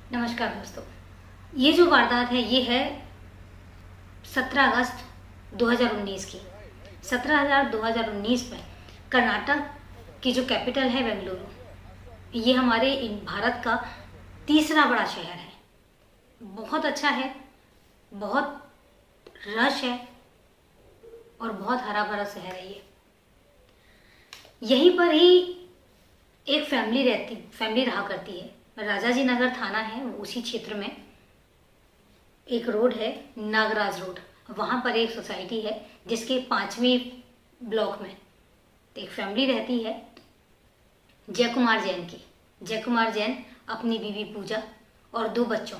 नमस्कार दोस्तों। ये जो वारदात है ये है 17 अगस्त 2019 की। 2019 में कर्नाटक की जो कैपिटल है बेंगलुरु, ये हमारे भारत का तीसरा बड़ा शहर है। बहुत अच्छा है, बहुत रश है और बहुत हरा भरा शहर है ये। यहीं पर ही एक फैमिली रहा करती है। राजाजी नगर थाना है, उसी क्षेत्र में एक रोड है, नागराज रोड। वहाँ पर एक सोसाइटी है जिसके 5वें ब्लॉक में एक फैमिली रहती है जय कुमार जैन की। जय कुमार जैन अपनी बीवी पूजा और 2 बच्चों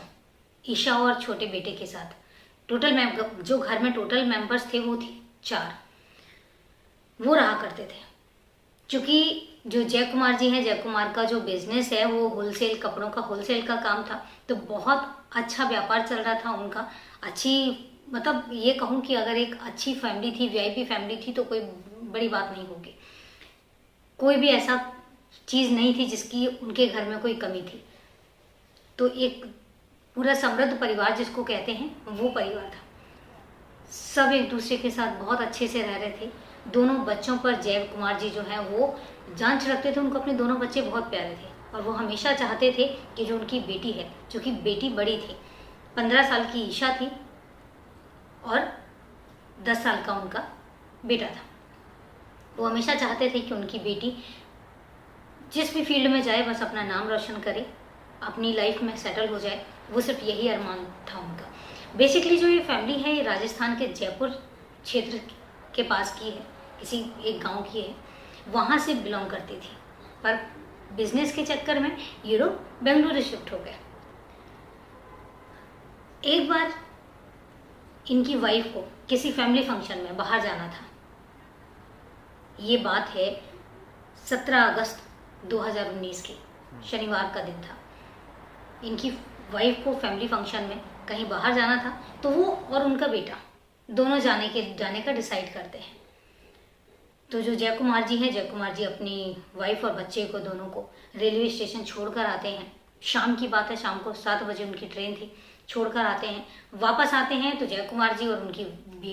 ईशा और छोटे बेटे के साथ, जो घर में टोटल मेंबर्स थे वो थे 4, वो रहा करते थे। क्योंकि जो जय कुमार जी हैं, जय कुमार का जो बिजनेस है वो होलसेल कपड़ों का होलसेल का काम था, तो बहुत अच्छा व्यापार चल रहा था उनका। मतलब ये कहूँ कि अगर एक अच्छी फैमिली थी, वीआईपी फैमिली थी, तो कोई बड़ी बात नहीं होगी। कोई भी ऐसा चीज़ नहीं थी जिसकी उनके घर में कोई कमी थी। तो एक पूरा समृद्ध परिवार जिसको कहते हैं वो परिवार था। सब एक दूसरे के साथ बहुत अच्छे से रह रहे थे। दोनों बच्चों पर जय कुमार जी जो है वो जांच रखते थे। उनको अपने दोनों बच्चे बहुत प्यारे थे और वो हमेशा चाहते थे कि जो उनकी बेटी है, जो कि बेटी बड़ी थी, 15 साल की ईशा थी और 10 साल का उनका बेटा था, वो हमेशा चाहते थे कि उनकी बेटी जिस भी फील्ड में जाए बस अपना नाम रोशन करे, अपनी लाइफ में सेटल हो जाए। वो सिर्फ यही अरमान था उनका। बेसिकली जो ये फैमिली है ये राजस्थान के जयपुर क्षेत्र के पास की है, किसी एक गांव की है, वहाँ से बिलोंग करती थी। पर बिजनेस के चक्कर में ये लोग बेंगलुरु शिफ्ट हो गए। एक बार इनकी वाइफ को किसी फैमिली फंक्शन में बाहर जाना था। ये बात है 17 अगस्त 2019 की, शनिवार का दिन था। इनकी वाइफ को फैमिली फंक्शन में कहीं बाहर जाना था, तो वो और उनका बेटा दोनों जाने का डिसाइड करते हैं। तो जो जय कुमार जी हैं, जय कुमार जी अपनी वाइफ और बच्चे को दोनों को रेलवे स्टेशन छोड़कर आते हैं। शाम की बात है, शाम को 7 बजे उनकी ट्रेन थी। छोड़कर आते हैं, वापस आते हैं तो जय कुमार जी और उनकी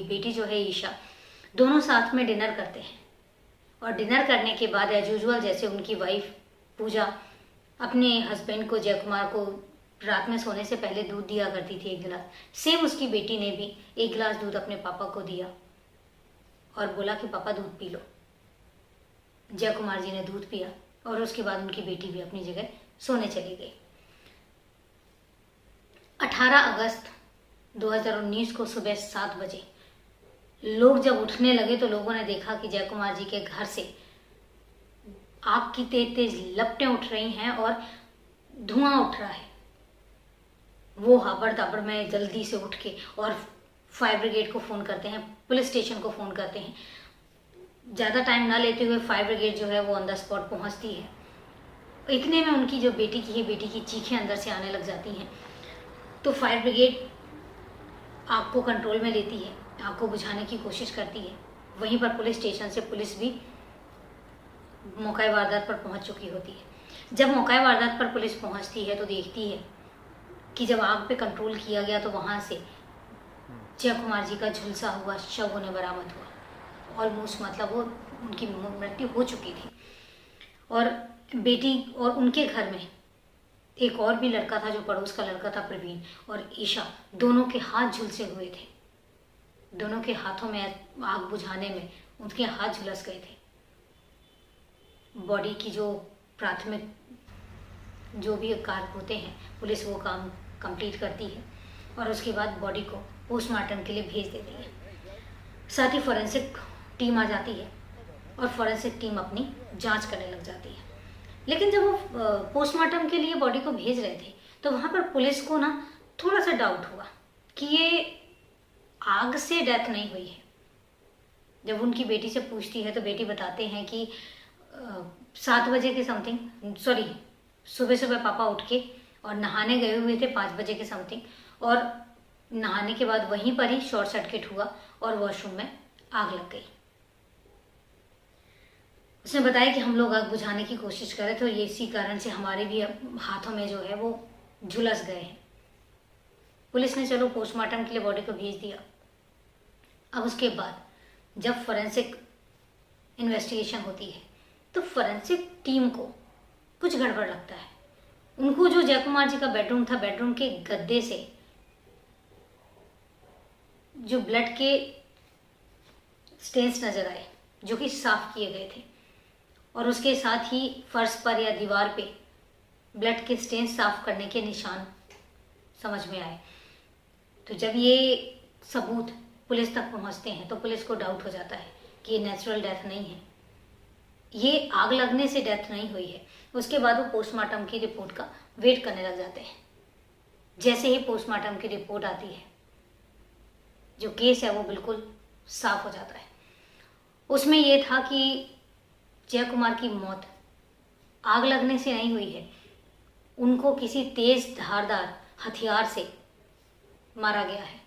बेटी जो है ईशा, दोनों साथ में डिनर करते हैं। और डिनर करने के बाद एज यूजुअल जैसे उनकी वाइफ पूजा अपने हस्बैंड को, जय कुमार को, रात में सोने से पहले दूध दिया करती थी 1 गिलास, सेम उसकी बेटी ने भी 1 गिलास दूध अपने पापा को दिया और बोला कि पापा दूध पी लो। जय कुमार जी ने दूध पिया और उसके बाद उनकी बेटी भी अपनी जगह सोने चली गई। 18 अगस्त 2019 को सुबह 7 बजे लोग जब उठने लगे तो लोगों ने देखा कि जय कुमार जी के घर से आग की तेज तेज लपटें उठ रही हैं और धुआं उठ रहा है। वो हाबड़ ताबड़ में जल्दी से उठ के और फायर ब्रिगेड को फ़ोन करते हैं, पुलिस स्टेशन को फ़ोन करते हैं। ज़्यादा टाइम ना लेते हुए फायर ब्रिगेड जो है वो ऑन द स्पॉट पहुंचती है। इतने में उनकी जो बेटी की है, बेटी की चीखें अंदर से आने लग जाती हैं। तो फायर ब्रिगेड आग को कंट्रोल में लेती है, आग को बुझाने की कोशिश करती है। वहीं पर पुलिस स्टेशन से पुलिस भी मौका वारदात पर पहुंच चुकी होती है। जब मौका वारदात पर पुलिस पहुंचती है तो देखती है कि जब आग पे कंट्रोल किया गया तो वहां से जय कुमार जी का झुलसा हुआ शव उन्हें बरामद हुआ। ऑलमोस्ट मतलब वो उनकी मृत्यु हो चुकी थी। और बेटी और उनके घर में एक और भी लड़का था, जो पड़ोस का लड़का था, प्रवीण, और ईशा, दोनों के हाथ झुलसे हुए थे। दोनों के हाथों में आग बुझाने में उनके हाथ झुलस गए थे। बॉडी की जो प्राथमिक जो भी कार्य होते हैं, पुलिस वो काम कंप्लीट करती है और उसके बाद बॉडी को पोस्टमार्टम के लिए भेज देती है। साथ ही फॉरेंसिक टीम आ जाती है और फॉरेंसिक टीम अपनी जांच करने लग जाती है। लेकिन जब वो पोस्टमार्टम के लिए बॉडी को भेज रहे थे तो वहाँ पर पुलिस को ना थोड़ा सा डाउट हुआ कि ये आग से डेथ नहीं हुई है। जब उनकी बेटी से पूछती है तो बेटी बताते हैं कि 7 बजे के समथिंग, सुबह सुबह पापा उठ के और नहाने गए हुए थे 5 बजे के समथिंग, और नहाने के बाद वहीं पर ही शॉर्ट सर्किट हुआ और वॉशरूम में आग लग गई। उसने बताया कि हम लोग आग बुझाने की कोशिश कर रहे थे और ये इसी कारण से हमारे भी हाथों में जो है वो झुलस गए हैं। पुलिस ने चलो पोस्टमार्टम के लिए बॉडी को भेज दिया। अब उसके बाद जब फोरेंसिक इन्वेस्टिगेशन होती है तो फोरेंसिक टीम को कुछ गड़बड़ लगता है। उनको जो जयकुमार जी का बेडरूम था, बेडरूम के गद्दे से जो ब्लड के स्टेन्स नजर आए जो कि साफ किए गए थे, और उसके साथ ही फर्श पर या दीवार पे ब्लड के स्टेन्स साफ करने के निशान समझ में आए। तो जब ये सबूत पुलिस तक पहुंचते हैं तो पुलिस को डाउट हो जाता है कि ये नेचुरल डेथ नहीं है, ये आग लगने से डेथ नहीं हुई है। उसके बाद वो पोस्टमार्टम की रिपोर्ट का वेट करने लग जाते हैं। जैसे ही पोस्टमार्टम की रिपोर्ट आती है, जो केस है वो बिल्कुल साफ हो जाता है। उसमें ये था कि जय कुमार की मौत आग लगने से नहीं हुई है, उनको किसी तेज धारदार हथियार से मारा गया है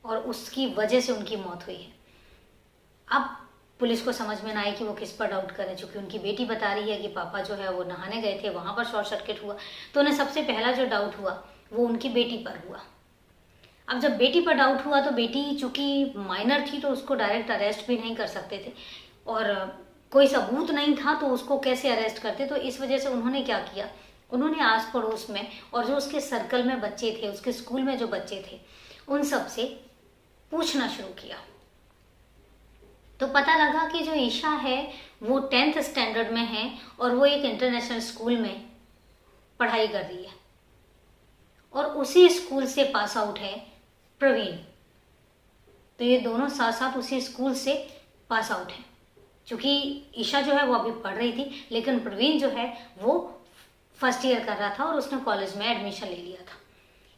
और उसकी वजह से उनकी मौत हुई है। अब पुलिस को समझ में ना आए कि वो किस पर डाउट करें, चूंकि उनकी बेटी बता रही है कि पापा जो है वो नहाने गए थे, वहां पर शॉर्ट सर्किट हुआ। तो उन्हें सबसे पहला जो डाउट हुआ वो उनकी बेटी पर हुआ। अब जब बेटी पर डाउट हुआ तो बेटी चूंकि माइनर थी तो उसको डायरेक्ट अरेस्ट भी नहीं कर सकते थे और कोई सबूत नहीं था तो उसको कैसे अरेस्ट करते। तो इस वजह से उन्होंने क्या किया, उन्होंने आस पड़ोस में और जो उसके सर्कल में बच्चे थे, उसके स्कूल में जो बच्चे थे, उन सब से पूछना शुरू किया। तो पता लगा कि जो ईशा है वो 10th स्टैंडर्ड में है और वो एक इंटरनेशनल स्कूल में पढ़ाई कर रही है और उसी स्कूल से पास आउट है प्रवीण। तो ये दोनों साथ साथ उसी स्कूल से पास आउट है। क्योंकि ईशा जो है वो अभी पढ़ रही थी, लेकिन प्रवीण जो है वो फर्स्ट ईयर कर रहा था और उसने कॉलेज में एडमिशन ले लिया था।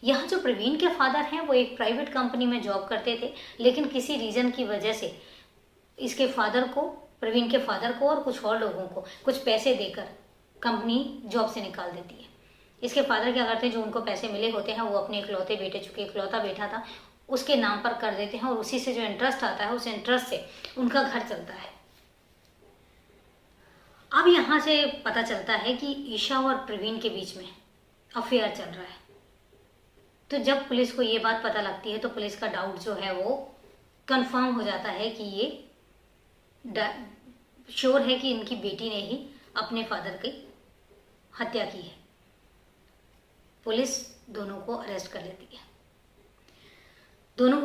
यहाँ जो प्रवीण के फादर हैं वो एक प्राइवेट कंपनी में जॉब करते थे, लेकिन किसी रीजन की वजह से इसके फादर को, प्रवीण के फादर को और कुछ और लोगों को कुछ पैसे देकर कंपनी जॉब से निकाल देती है। इसके फादर क्या करते हैं, जो उनको पैसे मिले होते हैं वो अपने इकलौते बेटे, चूंकि इकलौता बेटा था, उसके नाम पर कर देते हैं और उसी से जो इंटरेस्ट आता है उस इंटरेस्ट से उनका घर चलता है। अब यहाँ से पता चलता है कि ईशा और प्रवीण के बीच में अफेयर चल रहा है। तो जब पुलिस को ये बात पता लगती है तो पुलिस का डाउट जो है वो कंफर्म हो जाता है कि ये श्योर है कि इनकी बेटी ने ही अपने फादर की हत्या की है। पुलिस दोनों को अरेस्ट कर लेती है। दोनों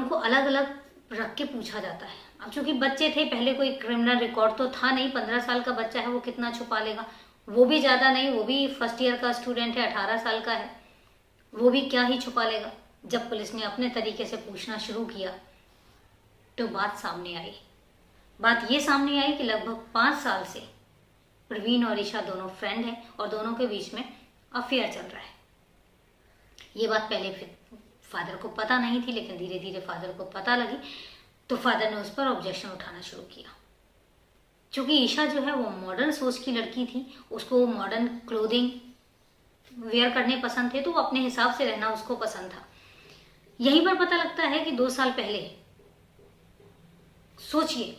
को अलग अलग रख के पूछा जाता है। अब चूंकि बच्चे थे, पहले कोई क्रिमिनल रिकॉर्ड तो था नहीं, 15 साल का बच्चा है, वो कितना छुपा लेगा, वो भी ज्यादा नहीं, वो भी फर्स्ट ईयर का स्टूडेंट है, 18 साल का है, वो भी क्या ही छुपा लेगा। जब पुलिस ने अपने तरीके से पूछना शुरू किया तो बात ये सामने आई कि लगभग 5 साल से प्रवीण और ईशा दोनों फ्रेंड हैं और दोनों के बीच में अफेयर चल रहा है। ये बात पहले फादर को पता नहीं थी, लेकिन धीरे धीरे फादर को पता लगी तो फादर ने उस पर ऑब्जेक्शन उठाना शुरू किया। क्योंकि ईशा जो है वो मॉडर्न सोच की लड़की थी, उसको मॉडर्न क्लोथिंग वेयर करने पसंद थे, तो वो अपने हिसाब से रहना उसको पसंद था। यहीं पर पता लगता है कि 2 साल पहले, सोचिए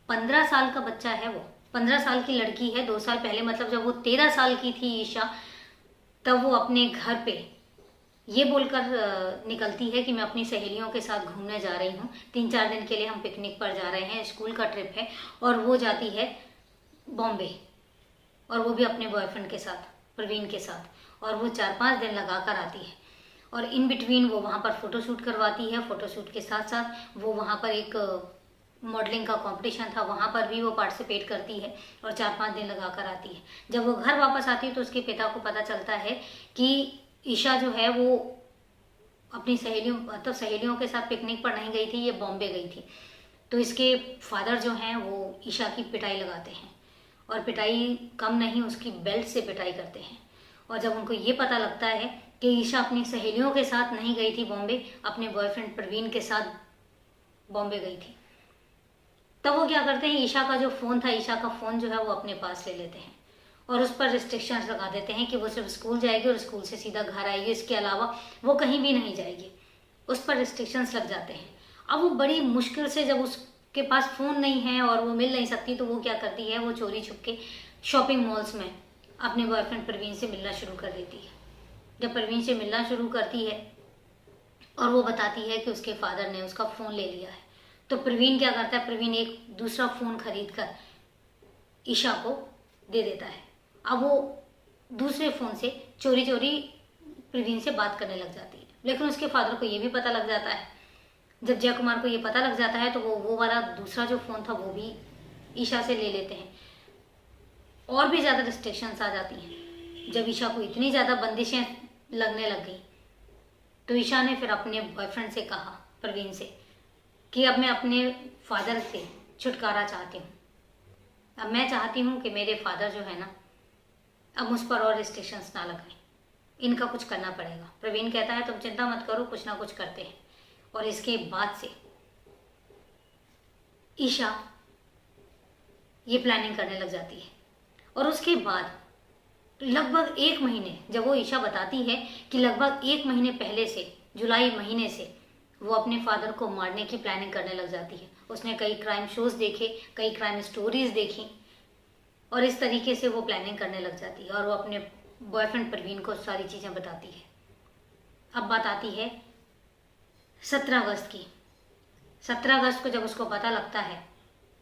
15 साल का बच्चा है, वो 15 साल की लड़की है, 2 साल पहले मतलब जब वो 13 साल की थी ईशा, तब वो अपने घर पे ये बोलकर निकलती है कि मैं अपनी सहेलियों के साथ घूमने जा रही हूँ, 3-4 दिन के लिए हम पिकनिक पर जा रहे हैं, स्कूल का ट्रिप है, और वो जाती है बॉम्बे, और वो भी अपने बॉयफ्रेंड के साथ, प्रवीण के साथ, और वो 4-5 दिन लगा कर आती है। और इन बिटवीन वो वहाँ पर फोटोशूट करवाती है। फोटोशूट के साथ साथ वो वहाँ पर एक मॉडलिंग का कंपटीशन था, वहाँ पर भी वो पार्टिसिपेट करती है और 4-5 दिन लगा कर आती है। जब वो घर वापस आती है तो उसके पिता को पता चलता है कि ईशा जो है वो अपनी सहेलियों के साथ पिकनिक पर नहीं गई थी, ये बॉम्बे गई थी। तो इसके फादर जो हैं वो ईशा की पिटाई लगाते हैं, और पिटाई कम नहीं, उसकी बेल्ट से पिटाई करते हैं। और जब उनको ये पता लगता है कि ईशा अपनी सहेलियों के साथ नहीं गई थी बॉम्बे, अपने बॉयफ्रेंड प्रवीण के साथ बॉम्बे गई थी, तब वो क्या करते हैं, ईशा का जो फ़ोन था, ईशा का फ़ोन जो है वो अपने पास ले लेते हैं और उस पर रिस्ट्रिक्शंस लगा देते हैं कि वो सिर्फ स्कूल जाएगी और स्कूल से सीधा घर आएगी, इसके अलावा वो कहीं भी नहीं जाएगी। उस पर रिस्ट्रिक्शंस लग जाते हैं। अब वो बड़ी मुश्किल से, जब उसके पास फ़ोन नहीं है और वो मिल नहीं सकती, तो वो क्या करती है, वो चोरी छुप के शॉपिंग मॉल्स में अपने बॉयफ्रेंड प्रवीण से मिलना शुरू कर देती है। जब प्रवीण से मिलना शुरू करती है और वो बताती है कि उसके फादर ने उसका फ़ोन ले लिया है, तो प्रवीण क्या करता है, प्रवीण एक दूसरा फ़ोन खरीद कर ईशा को दे देता है। अब वो दूसरे फ़ोन से चोरी चोरी प्रवीण से बात करने लग जाती है, लेकिन उसके फादर को ये भी पता लग जाता है। जब जय कुमार को ये पता लग जाता है तो वो वाला दूसरा जो फ़ोन था वो भी ईशा से ले लेते हैं। और भी ज़्यादा रिस्ट्रिक्शंस आ जाती हैं। जब ईशा को इतनी ज़्यादा बंदिशें लगने लग गई तो ईशा ने फिर अपने बॉयफ्रेंड से कहा, प्रवीण से, कि अब मैं अपने फादर से छुटकारा चाहती हूँ। अब मैं चाहती हूँ कि मेरे फादर जो है ना, अब मुझ पर और रिस्ट्रिक्शंस ना लगाएं, इनका कुछ करना पड़ेगा। प्रवीण कहता है तुम चिंता मत करो, कुछ ना कुछ करते हैं। और इसके बाद से ईशा ये प्लानिंग करने लग जाती है। और उसके बाद लगभग 1 महीने, जब वो ईशा बताती है कि लगभग 1 महीने पहले से, जुलाई महीने से वो अपने फादर को मारने की प्लानिंग करने लग जाती है। उसने कई क्राइम शोज देखे, कई क्राइम स्टोरीज देखी और इस तरीके से वो प्लानिंग करने लग जाती है और वो अपने बॉयफ्रेंड प्रवीण को सारी चीज़ें बताती है। अब बात आती है 17 अगस्त की। 17 अगस्त को जब उसको पता लगता है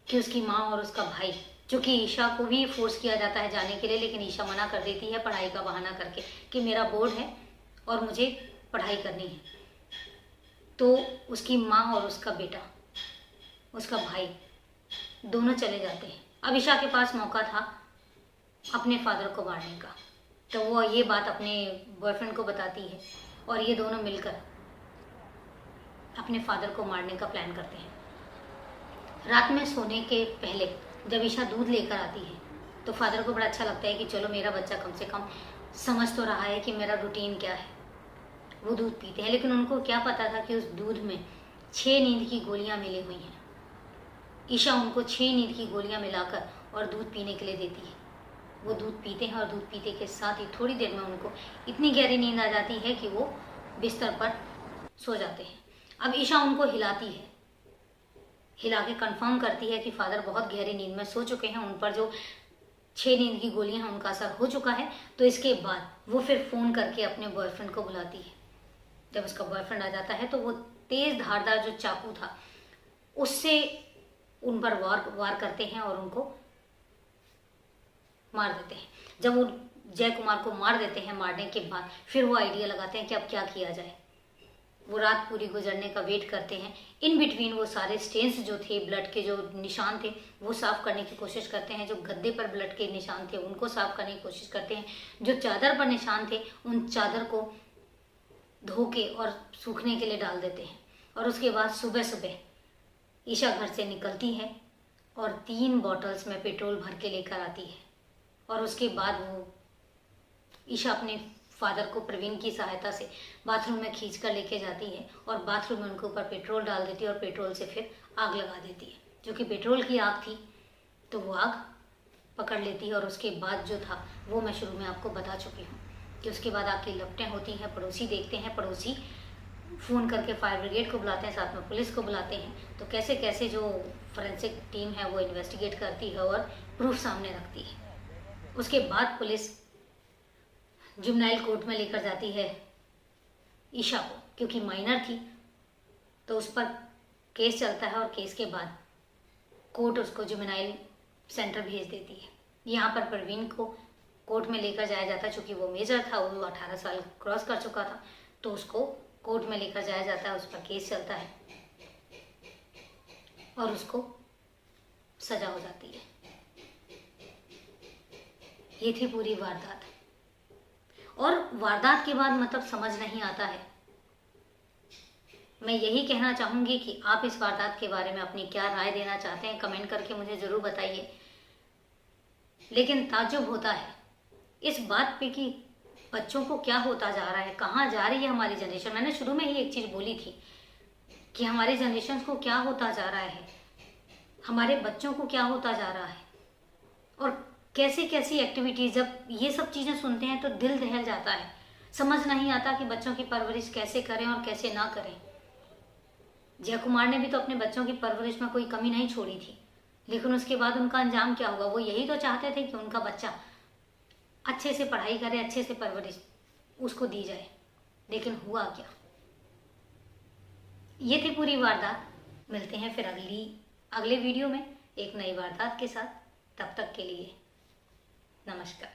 कि उसकी माँ और उसका भाई, चूँकि ईशा को भी फोर्स किया जाता है जाने के लिए, लेकिन ईशा मना कर देती है पढ़ाई का बहाना करके कि मेरा बोर्ड है और मुझे पढ़ाई करनी है। तो उसकी माँ और उसका बेटा, उसका भाई, दोनों चले जाते हैं। अब ईशा के पास मौका था अपने फादर को मारने का, तो वो ये बात अपने बॉयफ्रेंड को बताती है और ये दोनों मिलकर अपने फादर को मारने का प्लान करते हैं। रात में सोने के पहले जब ईशा दूध लेकर आती है तो फादर को बड़ा अच्छा लगता है कि चलो मेरा बच्चा कम से कम समझ तो रहा है कि मेरा रूटीन क्या है। वो दूध पीते हैं, लेकिन उनको क्या पता था कि उस दूध में 6 नींद की गोलियां मिली हुई हैं। ईशा उनको 6 नींद की गोलियां मिलाकर और दूध पीने के लिए देती है। वो दूध पीते हैं और दूध पीते के साथ ही थोड़ी देर में उनको इतनी गहरी नींद आ जाती है कि वो बिस्तर पर सो जाते हैं। अब ईशा उनको हिलाती है, हिला के कंफर्म करती है कि फादर बहुत गहरी नींद में सो चुके हैं, उन पर जो 6 नींद की गोलियां हैं उनका असर हो चुका है। तो इसके बाद वो फिर फ़ोन करके अपने बॉयफ्रेंड को बुलाती है। जब उसका बॉयफ्रेंड आ जाता है तो वो तेज़ धारदार जो चाकू था उससे उन पर वार करते हैं और उनको मार देते हैं। जब वो जय कुमार को मार देते हैं, मारने के बाद फिर वो आइडिया लगाते हैं कि अब क्या किया जाए। वो रात पूरी गुजरने का वेट करते हैं। इन बिटवीन वो सारे स्टेन्स जो थे, ब्लड के जो निशान थे, वो साफ करने की कोशिश करते हैं। जो गद्दे पर ब्लड के निशान थे उनको साफ करने की कोशिश करते हैं। जो चादर पर निशान थे उन चादर को धो के और सूखने के लिए डाल देते हैं। और उसके बाद सुबह सुबह ईशा घर से निकलती है और 3 बॉटल्स में पेट्रोल भर के लेकर आती है। और उसके बाद वो ईशा अपने फादर को प्रवीण की सहायता से बाथरूम में खींच कर लेके जाती है और बाथरूम में उनके ऊपर पेट्रोल डाल देती है और पेट्रोल से फिर आग लगा देती है। जो कि पेट्रोल की आग थी तो वो आग पकड़ लेती है। और उसके बाद जो था वो मैं शुरू में आपको बता चुकी हूँ कि उसके बाद आग की लपटें होती हैं, पड़ोसी देखते हैं, पड़ोसी फ़ोन करके फायर ब्रिगेड को बुलाते हैं, साथ में पुलिस को बुलाते हैं। तो कैसे कैसे जो फोरेंसिक टीम है वो इन्वेस्टिगेट करती है और प्रूफ सामने रखती है। उसके बाद पुलिस जुवेनाइल कोर्ट में लेकर जाती है ईशा को, क्योंकि माइनर थी तो उस पर केस चलता है और केस के बाद कोर्ट उसको जुवेनाइल सेंटर भेज देती है। यहाँ पर प्रवीण को कोर्ट में लेकर जाया जाता है, चूँकि वो मेजर था, वो 18 साल क्रॉस कर चुका था, तो उसको कोर्ट में लेकर जाया जाता है, उस पर केस चलता है और उसको सजा हो जाती है। ये थी पूरी वारदात। और वारदात के बाद मतलब समझ नहीं आता है। मैं यही कहना चाहूँगी कि आप इस वारदात के बारे में अपनी क्या राय देना चाहते हैं, कमेंट करके मुझे ज़रूर बताइए। लेकिन ताज्जुब होता है इस बात पे कि बच्चों को क्या होता जा रहा है, कहाँ जा रही है हमारी जनरेशन। मैंने शुरू में ही एक चीज़ बोली थी कि हमारे जनरेशन को क्या होता जा रहा है, हमारे बच्चों को क्या होता जा रहा है और कैसी कैसी एक्टिविटीज़। जब ये सब चीज़ें सुनते हैं तो दिल दहल जाता है। समझ नहीं आता कि बच्चों की परवरिश कैसे करें और कैसे ना करें। जय कुमार ने भी तो अपने बच्चों की परवरिश में कोई कमी नहीं छोड़ी थी, लेकिन उसके बाद उनका अंजाम क्या होगा। वो यही तो चाहते थे कि उनका बच्चा अच्छे से पढ़ाई करे, अच्छे से परवरिश उसको दी जाए। लेकिन हुआ क्या? ये थी पूरी वारदात। मिलते हैं फिर अगले वीडियो में एक नई वारदात के साथ। तब तक के लिए नमस्कार।